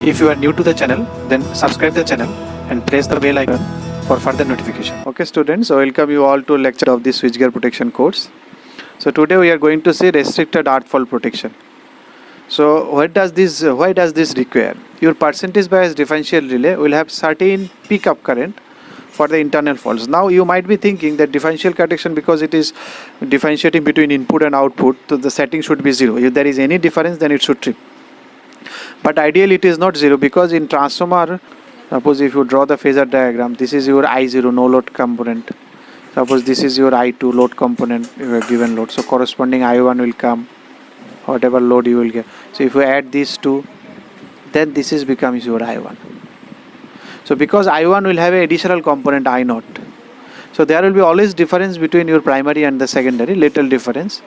If you are new to the channel, then subscribe the channel and press the bell icon for further notification. Okay students, so welcome you all to lecture of the switchgear protection course. So today we are going to see restricted earth fault protection. So why does this require? Your percentage bias differential relay will have certain peak up current for the internal faults. Now you might be thinking that differential protection, because it is differentiating between input and output, so the setting should be 0. If there is any difference, then it should trip. But ideally it is not 0, because in transformer, suppose if you draw the phasor diagram, this is your I0 no load component. Suppose this is your I2 load component, you have given load. So corresponding I1 will come, whatever load you will get. So if you add these two, then this is becomes your I1. So because I1 will have an additional component I0. So there will be always difference between your primary and the secondary, little difference,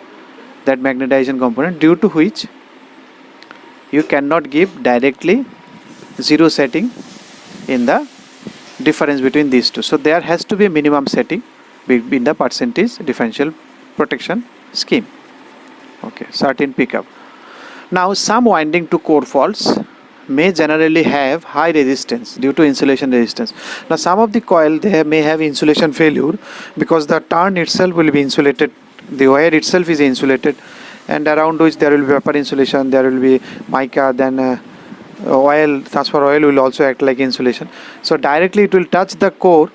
that magnetization component, due to which you cannot give directly 0 setting in the difference between these two. So there has to be a minimum setting in the percentage differential protection scheme. Okay, certain pickup. Now some winding to core faults may generally have high resistance due to insulation resistance. Now some of the coil, they may have insulation failure because the turn itself will be insulated, the wire itself is insulated, and around which there will be vapor insulation, there will be mica, then oil, transfer oil will also act like insulation. So directly it will touch the core.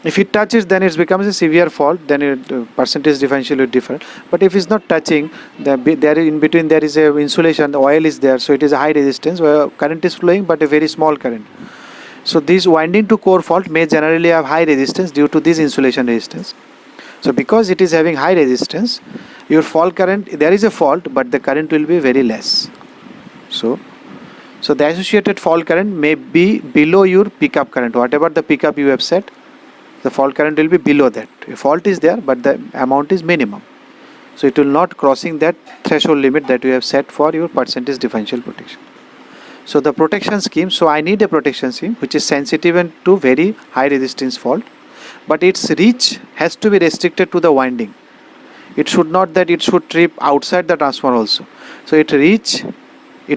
If it touches, then it becomes a severe fault, then it percentage differential will differ. But if it's not touching, there in between there is a insulation, the oil is there, so it is a high resistance where current is flowing but a very small current. So this winding to core fault may generally have high resistance due to this insulation resistance. So because it is having high resistance, your fault current, there is a fault but the current will be very less. So the associated fault current may be below your pickup current. Whatever the pickup you have set, the fault current will be below that. A fault is there but the amount is minimum. So it will not crossing that threshold limit that you have set for your percentage differential protection. So the protection scheme, so I need a protection scheme which is sensitive and to very high resistance fault, but its reach has to be restricted to the winding. It should not that it should trip outside the transformer also. So it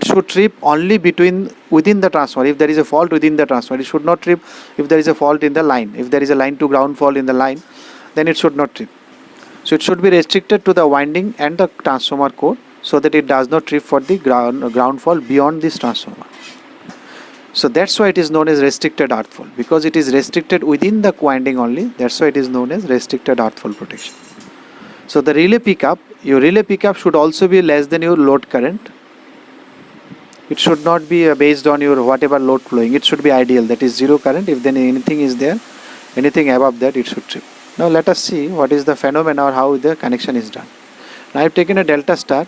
should trip only within the transformer. If there is a fault within the transformer, it should not trip if there is a fault in the line. If there is a line to ground fault in the line, then it should not trip. So it should be restricted to the winding and the transformer core, so that it does not trip for the ground fault beyond this transformer. So that's why it is known as restricted earth fault, because it is restricted within the winding only. That's why it is known as restricted earth fault protection. So the relay pickup, your relay pickup should also be less than your load current. It should not be based on your whatever load flowing. It should be ideal, that is 0 current. If then anything is there, anything above that, it should trip. Now let us see what is the phenomena or how the connection is done. Now I have taken a delta star.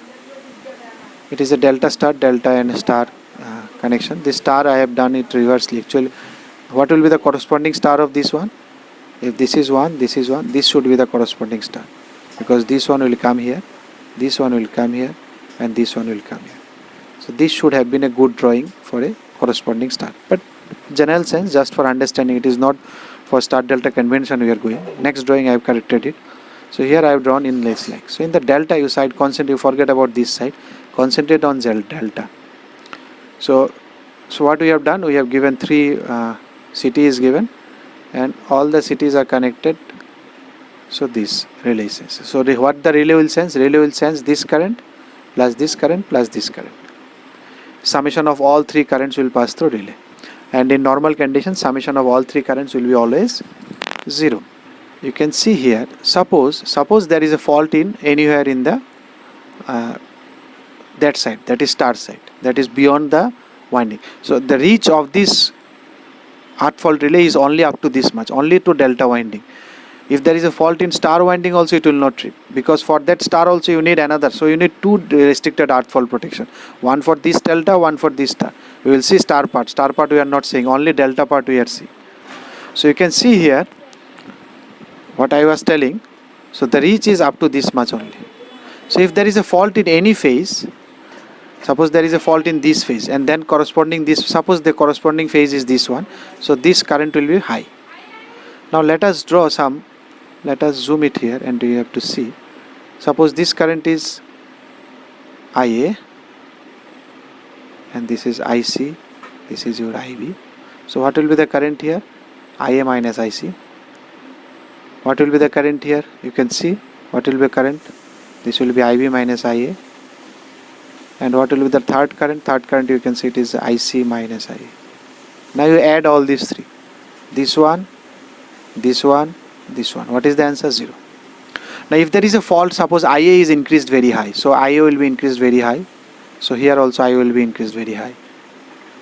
It is a delta star, delta and star connection. This star I have done it reversely. Actually, what will be the corresponding star of this one? If this is 1, this is 1, this should be the corresponding star, because this one will come here, this one will come here, and this one will come here. So this should have been a good drawing for a corresponding star. But general sense, just for understanding, it is not for star delta convention we are going. Next drawing I have corrected it. So here I have drawn in less like. So in the delta you side concentrate, you forget about this side, concentrate on delta. So what we have done, we have given 3 CT is given, and all the CTs are connected. So this relay senses. So what the relay will sense? Relay will sense this current plus this current plus this current. Summation of all 3 currents will pass through relay, and in normal conditions summation of all 3 currents will be always 0. You can see here, suppose there is a fault in anywhere in the that side, that is star side, that is beyond the winding. So the reach of this earth fault relay is only up to this much, only to delta winding. If there is a fault in star winding also, it will not trip, because for that star also you need another. So you need 2 restricted earth fault protection, one for this delta, one for this star. We will see star part we are not seeing, only delta part we are seeing. So you can see here what I was telling. So the reach is up to this much only. So if there is a fault in any phase, suppose there is a fault in this phase, and then corresponding this, suppose the corresponding phase is this one, so this current will be high. Now let us draw some, let us zoom it here, and you have to see. Suppose this current is IA, and this is IC, this is your IB. So what will be the current here? IA minus IC. What will be the current here? You can see what will be current. This will be IB minus IA. And what will be the third current? Third current, you can see it is IC minus IA. Now you add all these three. This one, this one, this one. What is the answer? 0. Now if there is a fault, suppose IA is increased very high. So IA will be increased very high. So here also IA will be increased very high.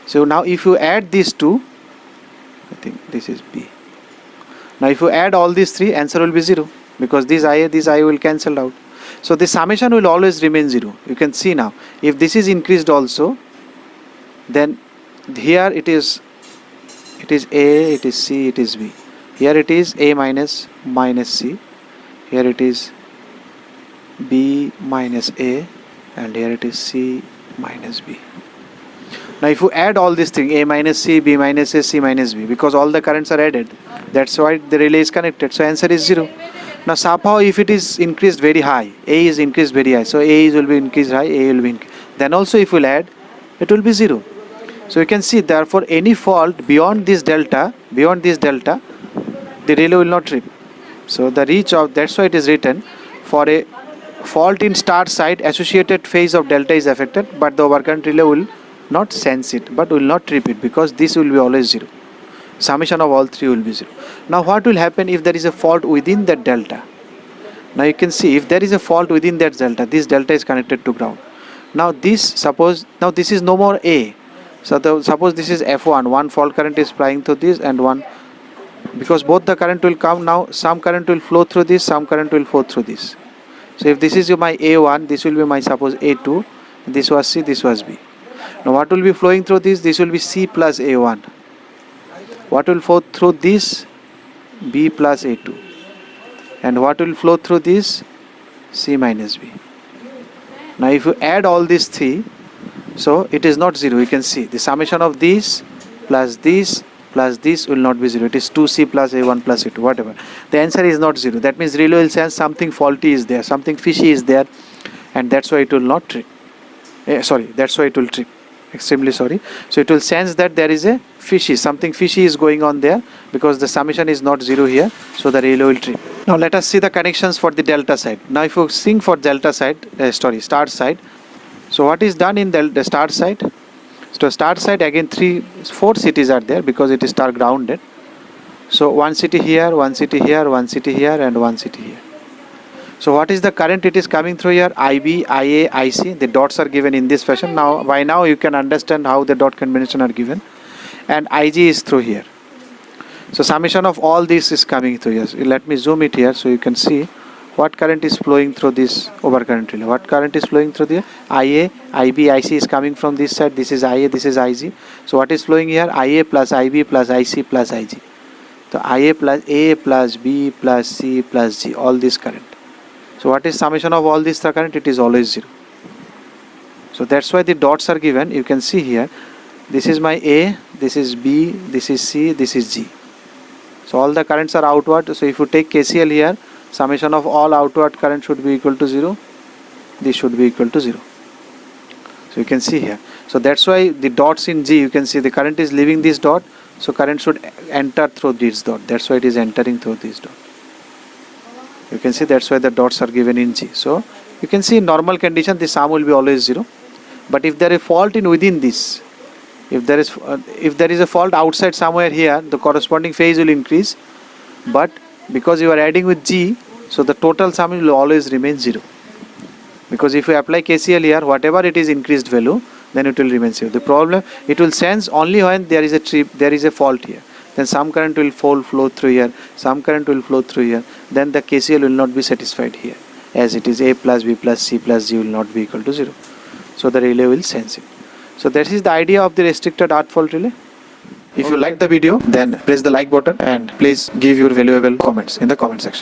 So now if you add these two, I think this is B. Now if you add all these three, answer will be 0. Because this IA will cancel out. So the summation will always remain 0. You can see now. If this is increased also, then here it is A, it is C, it is B. Here it is A minus C. Here it is B minus A, and here it is C minus B. Now if you add all these things, A minus C, B minus A, C minus B, because all the currents are added, that's why the relay is connected. So answer is 0. Now somehow if it is increased very high, A is increased very high, so A will be increased high, A will be increased. Then also if you will add, it will be 0. So you can see therefore any fault beyond this delta, the relay will not trip. So the reach of, that's why it is written, for a fault in start side, associated phase of delta is affected, but the overcurrent relay will not sense it, but will not trip it, because this will be always 0. Summation of all three will be 0. Now what will happen if there is a fault within that delta? Now you can see if there is a fault within that delta, this delta is connected to ground. Now this is no more A. So suppose this is F1, one fault current is flying through this and one, because both the current will come now, some current will flow through this, some current will flow through this. So if this is my A1, this will be my suppose A2, this was C, this was B. Now what will be flowing through this? This will be C plus A1. What will flow through this? B plus A2. And what will flow through this? C minus B. Now if you add all these three, so it is not 0. You can see the summation of this plus this will not be 0. It is 2C plus A1 plus A2, whatever. The answer is not 0. That means relay will sense something faulty is there, something fishy is there, and that's why it will not trip. That's why it will trip. Extremely sorry. So it will sense that there is a something fishy is going on there, because the summation is not 0 here, so the relay will trip. Now let us see the connections for the delta side. Now if you think for delta side, start side. So what is done in the start side? So start side again 4 cities are there, because it is star grounded. So one city here, one city here, one city here, and one city here. So what is the current it is coming through here? IB, IA, IC. The dots are given in this fashion. Now by now you can understand how the dot combination are given. And IG is through here. So summation of all this is coming through here. So let me zoom it here so you can see what current is flowing through this overcurrent relay. What current is flowing through the IA, IB, IC is coming from this side. This is IA, this is IG. So what is flowing here? IA plus IB plus IC plus IG. So IA plus A plus B plus C plus G. All this current. So what is summation of all this current? It is always 0. So that's why the dots are given. You can see here. This is my A, this is B, this is C, this is G. So all the currents are outward. So if you take KCL here, summation of all outward current should be equal to 0. This should be equal to 0. So you can see here. So that's why the dots in G, you can see the current is leaving this dot. So current should enter through this dot. That's why it is entering through this dot. You can see that's why the dots are given in G. So you can see in normal condition the sum will be always 0. But if there is a fault in within this, if there is a fault outside somewhere here, the corresponding phase will increase. But because you are adding with G, so the total sum will always remain 0. Because if you apply KCL here, whatever it is increased value, then it will remain 0. The problem, it will sense only when there is a fault here. Then some current will flow through here, some current will flow through here. Then the KCL will not be satisfied here, as it is A plus B plus C plus G will not be equal to 0. So the relay will sense it. So that is the idea of the restricted earth fault relay. If you like the video, then press the like button and please give your valuable comments in the comment section.